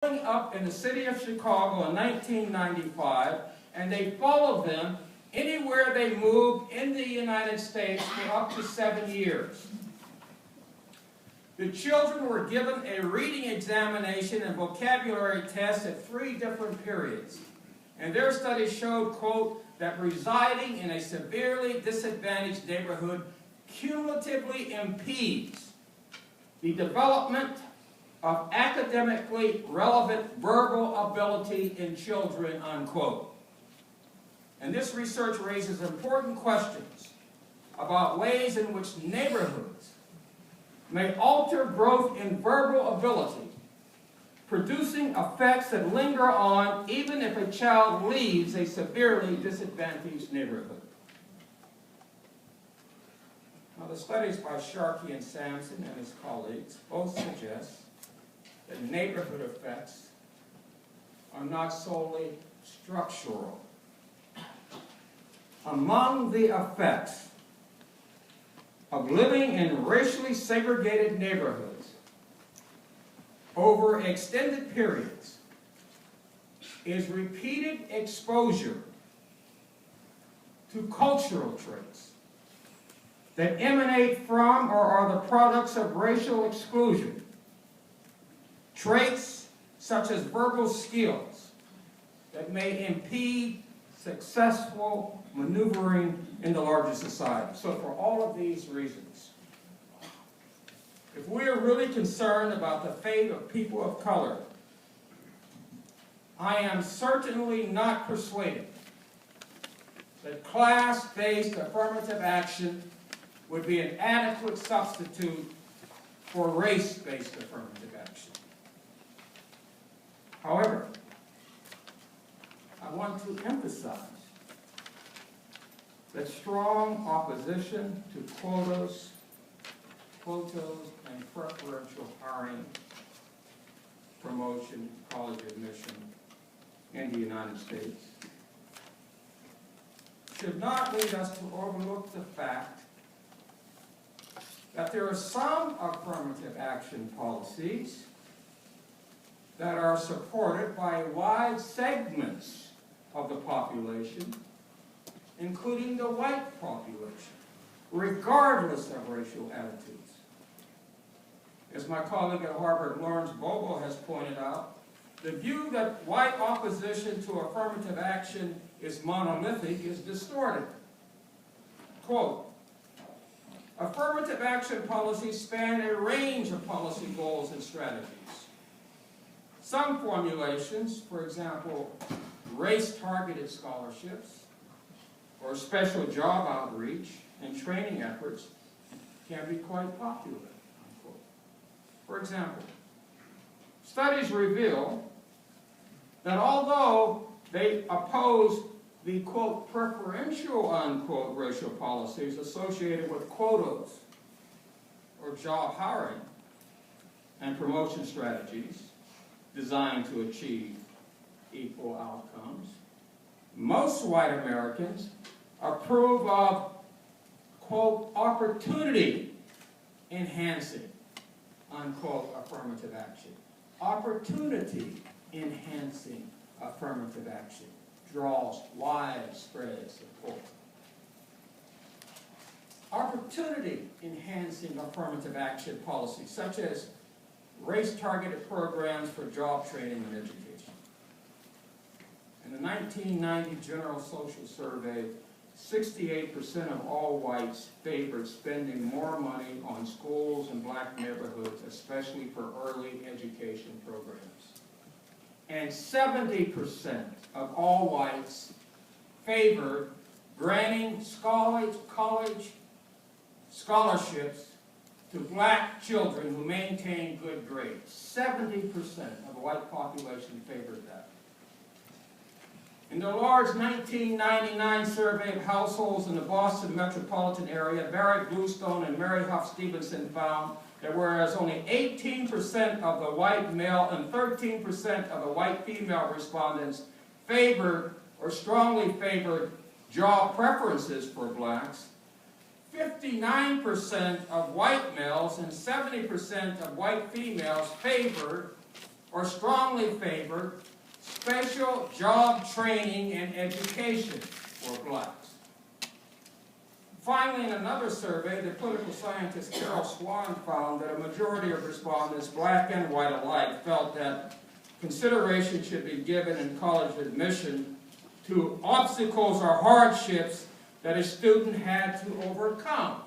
up in the city of Chicago in 1995, and they followed them anywhere they moved in the United States for up to 7 years. The children were given a reading examination and vocabulary test at 3 different periods. And their study showed, quote, that residing in a severely disadvantaged neighborhood cumulatively impedes the development of academically relevant verbal ability in children, unquote. And this research raises important questions about ways in which neighborhoods may alter growth in verbal ability, producing effects that linger on even if a child leaves a severely disadvantaged neighborhood. Now, the studies by Sharkey and Sampson and his colleagues both suggest that neighborhood effects are not solely structural. Among the effects of living in racially segregated neighborhoods over extended periods is repeated exposure to cultural traits that emanate from or are the products of racial exclusion. Traits such as verbal skills that may impede successful maneuvering in the larger society. So for all of these reasons, if we are really concerned about the fate of people of color, I am certainly not persuaded that class-based affirmative action would be an adequate substitute for race-based affirmative action. However, I want to emphasize that strong opposition to quotas, and preferential hiring, promotion, college admission in the United States should not lead us to overlook the fact that there are some affirmative action policies that are supported by wide segments of the population, including the white population, regardless of racial attitudes. As my colleague at Harvard, Lawrence Bogle, has pointed out, the view that white opposition to affirmative action is monolithic is distorted. Quote, affirmative action policies span a range of policy goals and strategies. Some formulations, for example, race-targeted scholarships or special job outreach and training efforts, can be quite popular, unquote. For example, studies reveal that although they oppose the, quote, preferential, unquote, racial policies associated with quotas or job hiring and promotion strategies designed to achieve equal outcomes, most white Americans approve of, quote, opportunity enhancing, unquote, affirmative action. Opportunity enhancing affirmative action draws widespread support. Opportunity enhancing affirmative action policies such as race-targeted programs for job training and education. In the 1990 General Social Survey, 68% of all whites favored spending more money on schools in black neighborhoods, especially for early education programs. And 70% of all whites favored granting college scholarships to black children who maintain good grades. 70% of the white population favored that. In the large 1999 survey of households in the Boston metropolitan area, Barry Bluestone and Mary Huff Stevenson found that whereas only 18% of the white male and 13% of the white female respondents favored or strongly favored job preferences for blacks, 59% of white males and 70% of white females favored or strongly favored special job training and education for blacks. Finally, in another survey, the political scientist Carol Swan found that a majority of respondents, black and white alike, felt that consideration should be given in college admission to obstacles or hardships that a student had to overcome.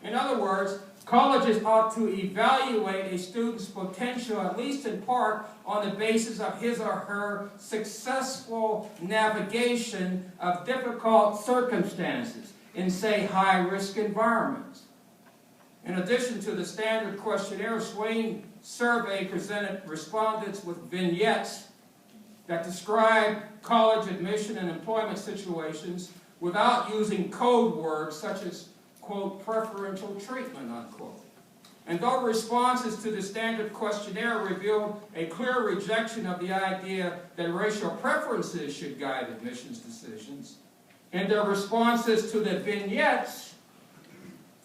In other words, colleges ought to evaluate a student's potential, at least in part, on the basis of his or her successful navigation of difficult circumstances in, say, high-risk environments. In addition to the standard questionnaire, Swain survey presented respondents with vignettes that describe college admission and employment situations without using code words such as, quote, preferential treatment, unquote. And though responses to the standard questionnaire revealed a clear rejection of the idea that racial preferences should guide admissions decisions, in their responses to the vignettes,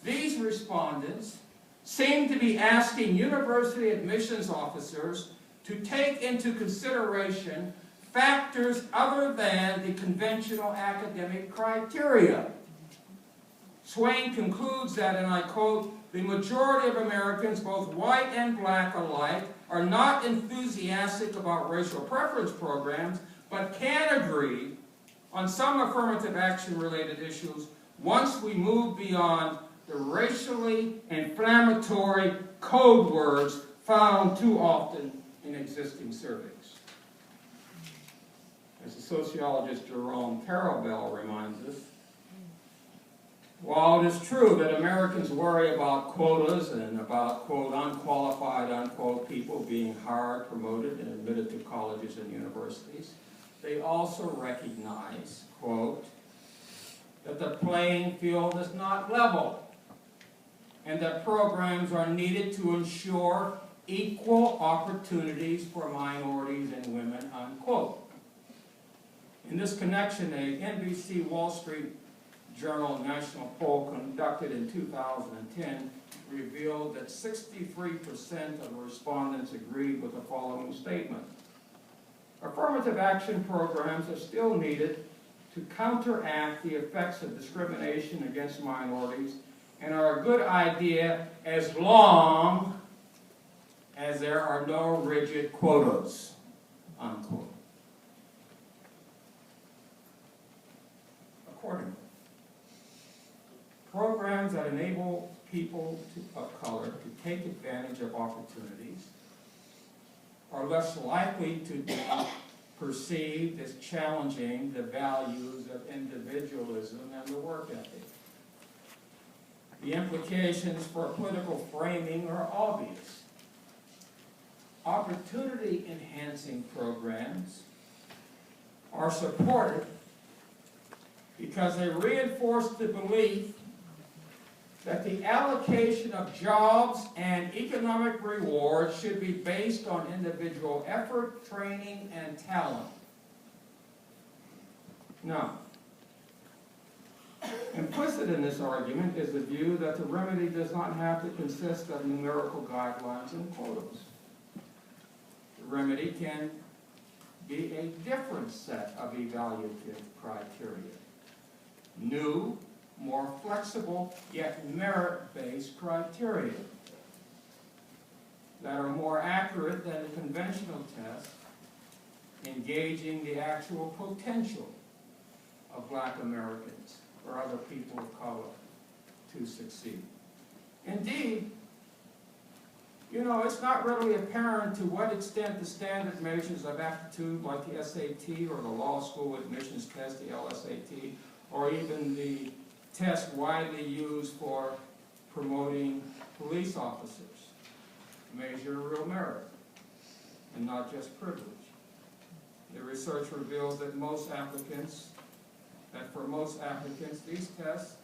these respondents seem to be asking university admissions officers to take into consideration factors other than the conventional academic criteria. Swain concludes that, and I quote, "The majority of Americans, both white and black alike, are not enthusiastic about racial preference programs, but can agree on some affirmative action-related issues once we move beyond the racially inflammatory code words found too often in existing surveys." As the sociologist Jerome Karabel reminds us, while it is true that Americans worry about quotas and about, quote, unqualified, unquote, people being hired, promoted, and admitted to colleges and universities, they also recognize, quote, that the playing field is not level and that programs are needed to ensure equal opportunities for minorities and women, unquote. In this connection, a NBC Wall Street Journal national poll conducted in 2010 revealed that 63% of the respondents agreed with the following statement: affirmative action programs are still needed to counteract the effects of discrimination against minorities and are a good idea as long as there are no rigid quotas, unquote. Accordingly, programs that enable people of color to take advantage of opportunities are less likely to be perceived as challenging the values of individualism and the work ethic. The implications for political framing are obvious. Opportunity-enhancing programs are supported because they reinforce the belief that the allocation of jobs and economic rewards should be based on individual effort, training, and talent. Now, implicit in this argument is the view that the remedy does not have to consist of numerical guidelines and quotas. The remedy can be a different set of evaluative criteria. New, more flexible, yet merit-based criteria that are more accurate than the conventional test, engaging the actual potential of black Americans or other people of color to succeed. Indeed, it's not readily apparent to what extent the standard measures of aptitude like the SAT or the law school admissions test, the LSAT, or even the test widely used for promoting police officers measure real merit and not just privilege. The research reveals that for most applicants, these tests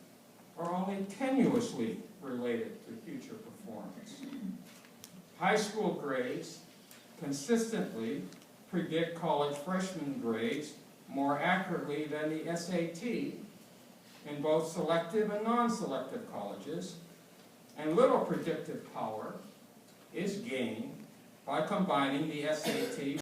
are only tenuously related to future performance. High school grades consistently predict college freshman grades more accurately than the SAT in both selective and non-selective colleges, and little predictive power is gained by combining the SAT